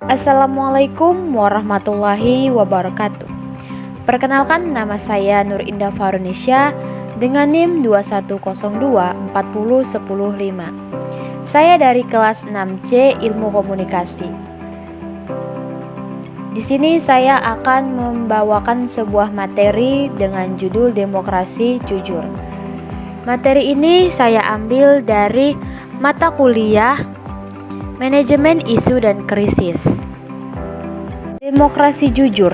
Assalamualaikum warahmatullahi wabarakatuh. Perkenalkan, nama saya Nur Indah Farunisha dengan NIM 210240105. Saya dari kelas 6C Ilmu Komunikasi. Di sini saya akan membawakan sebuah materi dengan judul Demokrasi Jujur. Materi ini saya ambil dari mata kuliah Manajemen Isu dan Krisis. Demokrasi jujur,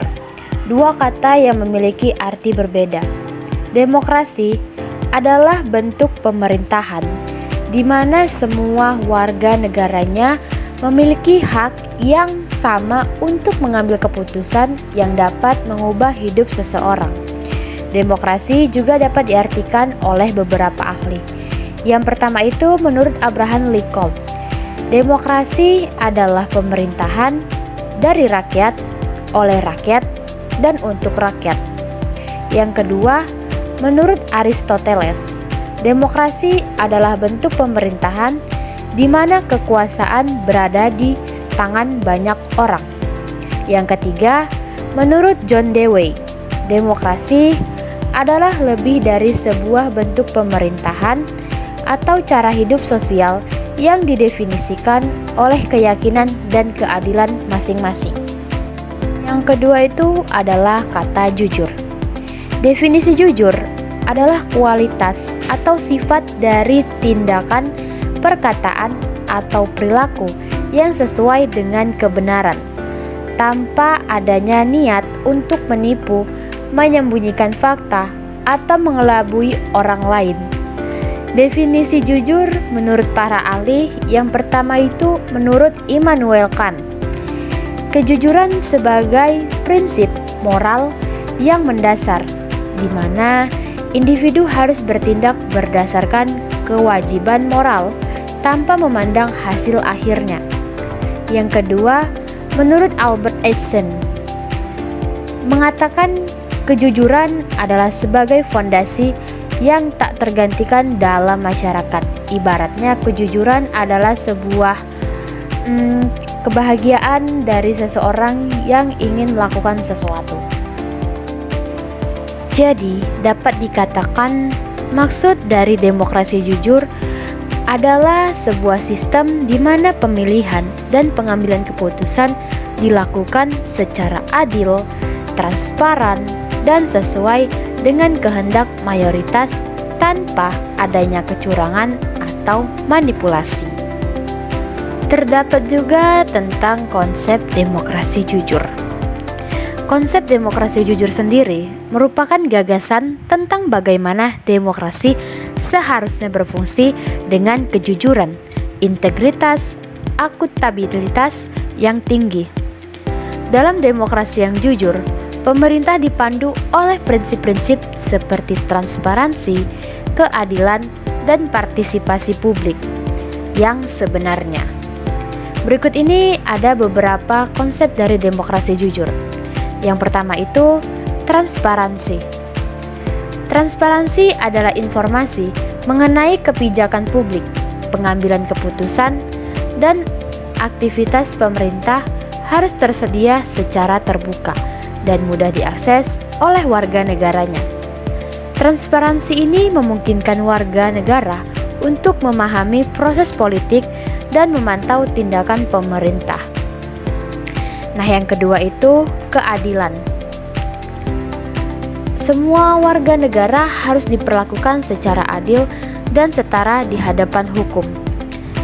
dua kata yang memiliki arti berbeda. Demokrasi adalah bentuk pemerintahan di mana semua warga negaranya memiliki hak yang sama untuk mengambil keputusan yang dapat mengubah hidup seseorang. Demokrasi juga dapat diartikan oleh beberapa ahli. Yang pertama itu menurut Abraham Lincoln, demokrasi adalah pemerintahan dari rakyat, oleh rakyat, dan untuk rakyat. Yang kedua, menurut Aristoteles, demokrasi adalah bentuk pemerintahan di mana kekuasaan berada di tangan banyak orang. Yang ketiga, menurut John Dewey, demokrasi adalah lebih dari sebuah bentuk pemerintahan atau cara hidup sosial yang didefinisikan oleh keyakinan dan keadilan masing-masing. Yang kedua itu adalah kata jujur. Definisi jujur adalah kualitas atau sifat dari tindakan, perkataan, atau perilaku yang sesuai dengan kebenaran, tanpa adanya niat untuk menipu, menyembunyikan fakta, atau mengelabui orang lain. Definisi jujur menurut para ahli, yang pertama itu menurut Immanuel Kant. Kejujuran sebagai prinsip moral yang mendasar, di mana individu harus bertindak berdasarkan kewajiban moral tanpa memandang hasil akhirnya. Yang kedua, menurut Albert Einstein, mengatakan kejujuran adalah sebagai fondasi yang tak tergantikan dalam masyarakat. Ibaratnya kejujuran adalah sebuah kebahagiaan dari seseorang yang ingin melakukan sesuatu. Jadi, dapat dikatakan maksud dari demokrasi jujur adalah sebuah sistem di mana pemilihan dan pengambilan keputusan dilakukan secara adil, transparan, dan sesuai dengan kehendak mayoritas tanpa adanya kecurangan atau manipulasi. Terdapat juga tentang konsep demokrasi jujur. Konsep demokrasi jujur sendiri merupakan gagasan tentang bagaimana demokrasi seharusnya berfungsi dengan kejujuran, integritas, akuntabilitas yang tinggi. Dalam demokrasi yang jujur, pemerintah dipandu oleh prinsip-prinsip seperti transparansi, keadilan, dan partisipasi publik yang sebenarnya. Berikut ini ada beberapa konsep dari demokrasi jujur. Yang pertama itu transparansi. Transparansi adalah informasi mengenai kebijakan publik, pengambilan keputusan, dan aktivitas pemerintah harus tersedia secara terbuka dan mudah diakses oleh warga negaranya. Transparansi ini memungkinkan warga negara untuk memahami proses politik dan memantau tindakan pemerintah. Nah, yang kedua itu keadilan. Semua warga negara harus diperlakukan secara adil dan setara di hadapan hukum.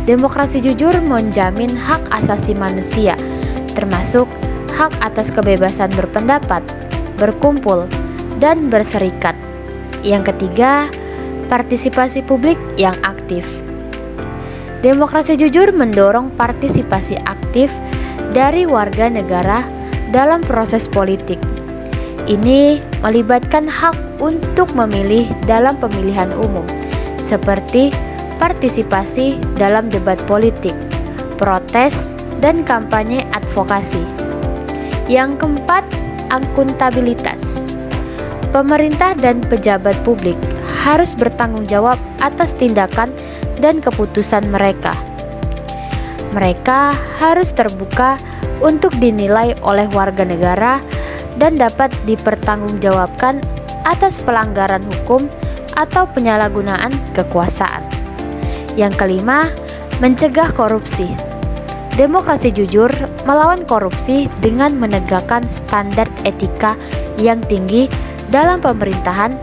Demokrasi jujur menjamin hak asasi manusia, termasuk hak atas kebebasan berpendapat, berkumpul, dan berserikat. Yang ketiga, partisipasi publik yang aktif. Demokrasi jujur mendorong partisipasi aktif dari warga negara dalam proses politik. Ini melibatkan hak untuk memilih dalam pemilihan umum, seperti partisipasi dalam debat politik, protes, dan kampanye advokasi. Yang keempat, akuntabilitas. Pemerintah dan pejabat publik harus bertanggung jawab atas tindakan dan keputusan mereka. Mereka harus terbuka untuk dinilai oleh warga negara dan dapat dipertanggungjawabkan atas pelanggaran hukum atau penyalahgunaan kekuasaan. Yang kelima, mencegah korupsi. Demokrasi jujur melawan korupsi dengan menegakkan standar etika yang tinggi dalam pemerintahan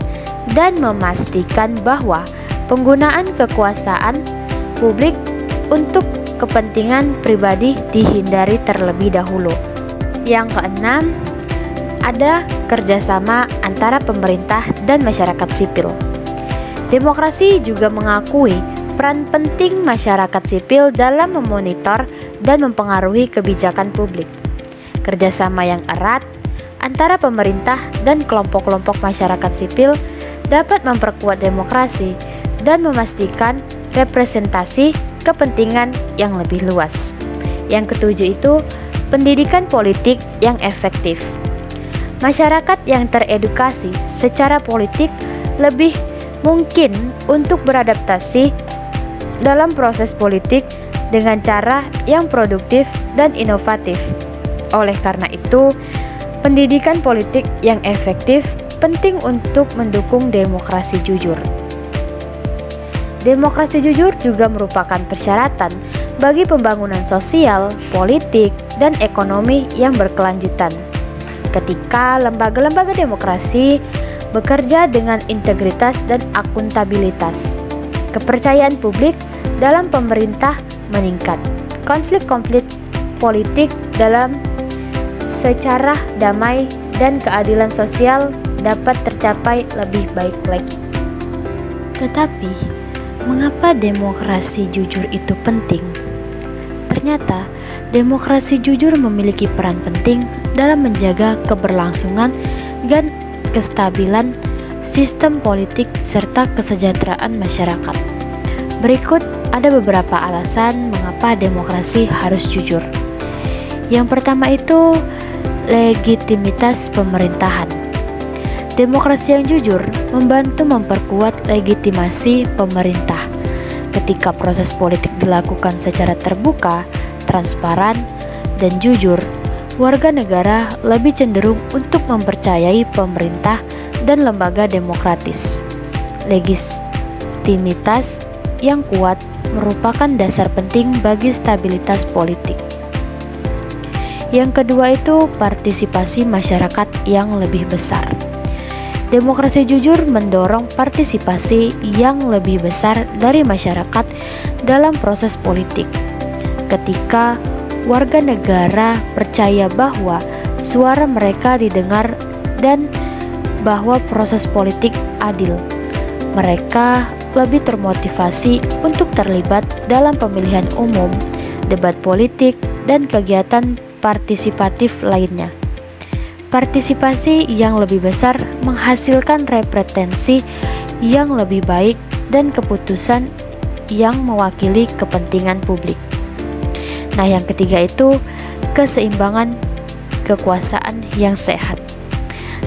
dan memastikan bahwa penggunaan kekuasaan publik untuk kepentingan pribadi dihindari terlebih dahulu. Yang keenam, ada kerjasama antara pemerintah dan masyarakat sipil. Demokrasi juga mengakui peran penting masyarakat sipil dalam memonitor dan mempengaruhi kebijakan publik. Kerjasama yang erat antara pemerintah dan kelompok-kelompok masyarakat sipil dapat memperkuat demokrasi dan memastikan representasi kepentingan yang lebih luas. Yang ketujuh itu, pendidikan politik yang efektif. Masyarakat yang teredukasi secara politik lebih mungkin untuk beradaptasi dalam proses politik dengan cara yang produktif dan inovatif. Oleh karena itu, pendidikan politik yang efektif penting untuk mendukung demokrasi jujur. Demokrasi jujur juga merupakan persyaratan bagi pembangunan sosial, politik, dan ekonomi yang berkelanjutan. Ketika lembaga-lembaga demokrasi bekerja dengan integritas dan akuntabilitas, kepercayaan publik dalam pemerintah meningkat. Konflik-konflik politik dalam secara damai dan keadilan sosial dapat tercapai lebih baik lagi. Tetapi, mengapa demokrasi jujur itu penting? Ternyata, demokrasi jujur memiliki peran penting dalam menjaga keberlangsungan dan kestabilan sistem politik serta kesejahteraan masyarakat. Berikut ada beberapa alasan mengapa demokrasi harus jujur. Yang pertama itu legitimitas pemerintahan. Demokrasi yang jujur membantu memperkuat legitimasi pemerintah. Ketika proses politik dilakukan secara terbuka, transparan, dan jujur, warga negara lebih cenderung untuk mempercayai pemerintah dan lembaga demokratis. Legitimitas yang kuat merupakan dasar penting bagi stabilitas politik. Yang kedua itu partisipasi masyarakat yang lebih besar. Demokrasi jujur mendorong partisipasi yang lebih besar dari masyarakat dalam proses politik. Ketika warga negara percaya bahwa suara mereka didengar dan bahwa proses politik adil, mereka lebih termotivasi untuk terlibat dalam pemilihan umum, debat politik, dan kegiatan partisipatif lainnya. Partisipasi yang lebih besar menghasilkan representasi yang lebih baik dan keputusan yang mewakili kepentingan publik. Nah, yang ketiga itu keseimbangan kekuasaan yang sehat.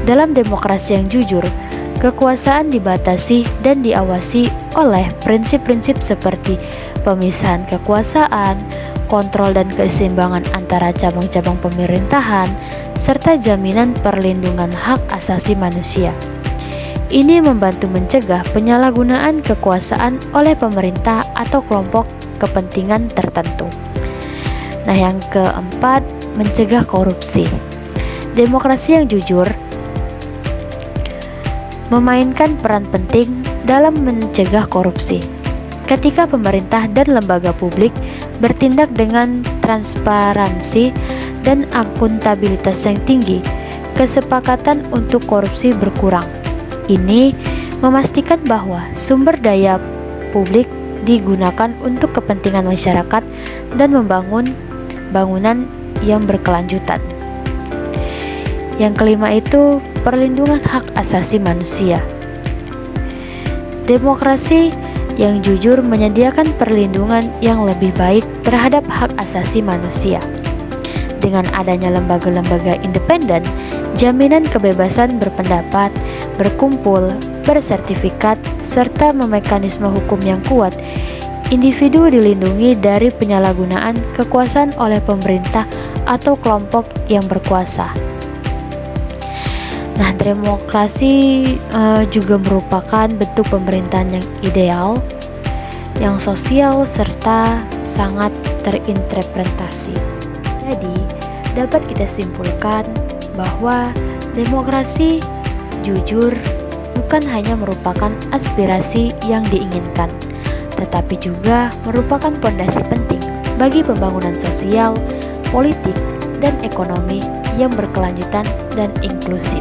Dalam demokrasi yang jujur, kekuasaan dibatasi dan diawasi oleh prinsip-prinsip seperti pemisahan kekuasaan, kontrol dan keseimbangan antara cabang-cabang pemerintahan, serta jaminan perlindungan hak asasi manusia. Ini membantu mencegah penyalahgunaan kekuasaan oleh pemerintah atau kelompok kepentingan tertentu. Nah, yang keempat, mencegah korupsi. Demokrasi yang jujur memainkan peran penting dalam mencegah korupsi. Ketika pemerintah dan lembaga publik bertindak dengan transparansi dan akuntabilitas yang tinggi, kesepakatan untuk korupsi berkurang. Ini memastikan bahwa sumber daya publik digunakan untuk kepentingan masyarakat dan membangun bangunan yang berkelanjutan. Yang kelima itu perlindungan hak asasi manusia. Demokrasi yang jujur menyediakan perlindungan yang lebih baik terhadap hak asasi manusia. Dengan adanya lembaga-lembaga independen, jaminan kebebasan berpendapat, berkumpul, bersertifikat, serta mekanisme hukum yang kuat, individu dilindungi dari penyalahgunaan kekuasaan oleh pemerintah atau kelompok yang berkuasa. Nah, demokrasi juga merupakan bentuk pemerintahan yang ideal, yang sosial serta sangat terinterpretasi. Jadi, dapat kita simpulkan bahwa demokrasi jujur bukan hanya merupakan aspirasi yang diinginkan, tetapi juga merupakan fondasi penting bagi pembangunan sosial, politik, dan ekonomi yang berkelanjutan dan inklusif.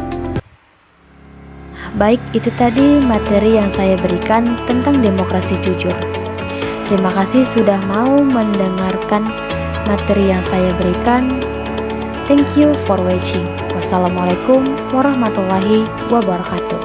Baik, itu tadi materi yang saya berikan tentang demokrasi jujur. Terima kasih sudah mau mendengarkan materi yang saya berikan. Thank you for watching. Wassalamualaikum warahmatullahi wabarakatuh.